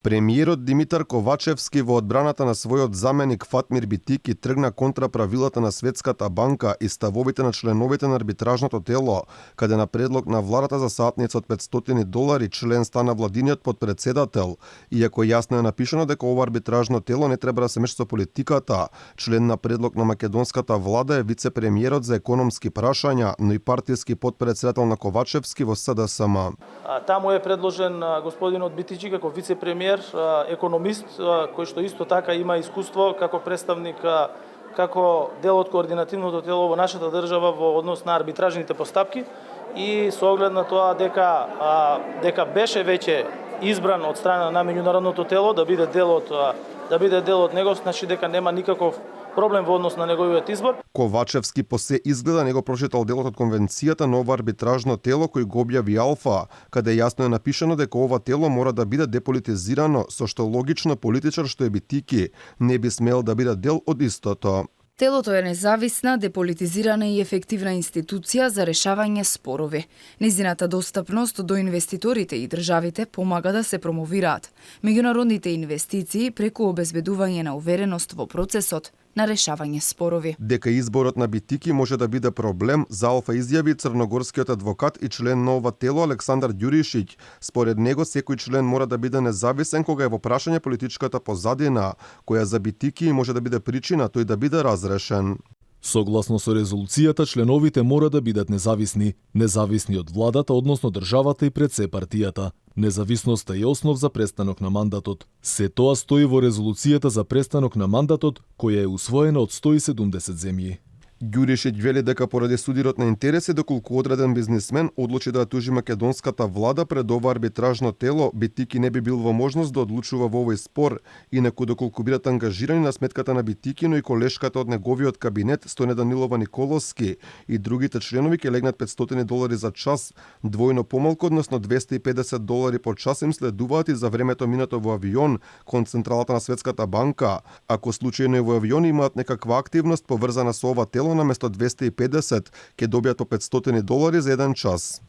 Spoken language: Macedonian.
Премиерот Димитар Ковачевски во одбраната на својот заменик Фатмир Битики тргна контра правилата на Светската банка и ставовите на членовите на арбитражното тело, каде на предлог на владата за саатница од $500 член стана владиниот подпредседател. Иако јасно е напишано дека ова арбитражно тело не треба да се меша со политиката, член на предлог на македонската влада е вице-премиерот за економски прашања, но и партиски подпредседател на Ковачевски во СДСМ. Таму е предложен господинот Битичи како вице-премиер, економист, кој што исто така има искуство како представник, како дел од координативното тело во нашата држава во однос на арбитражните постапки и со оглед на тоа дека беше веќе избран од страна на меѓународното тело да биде дел од него, значи дека нема никаков проблем во однос на неговиот избор. Ковачевски по се изгледа не го прочитал делот од конвенцијата на ова арбитражно тело кој го објави Алфа, каде јасно е напишано дека ова тело мора да биде деполитизирано, со што логично политичар што е Битики не би смел да биде дел од истото. Телото е независна, деполитизирана и ефективна институција за решавање спорови. Незината достапност до инвеститорите и државите помага да се промовираат меѓународните инвестиции преку обезбедување на увереност во процесот на решавање спорови. Дека изборот на Битики може да биде проблем, за Алфа изјави црногорскиот адвокат и член на ова тело Александар Ѓуришиќ. Според него секој член мора да биде независен кога е во прашање политичката позадина, која за Битики може да биде причина тој да биде разрешен. Согласно со резолуцијата, членовите мора да бидат независни од владата, односно државата и пред се партијата. Независноста е основ за престанок на мандатот. Се тоа стои во резолуцијата за престанок на мандатот, која е усвоена од 170 земји. Ѓуришиќ вели дека поради судирот на интереси доколку одреден бизнисмен одлучи да ја тужи македонската влада пред ова арбитражно тело, Битики не би бил во можност да одлучува во овој спор, инаку доколку бидат ангажирани на сметката на Битики, но и колешката од неговиот кабинет Стојне Данилова Николовски и другите членови ќе легнат $500 за час, двојно помалку, односно $250 по час им следуваат и за времето минато во авион кон централата на Светската банка. Ако случајно и во авион имаат некаква активност поврзана со ова тело, наместо 250 ќе добијат по $500 за еден час.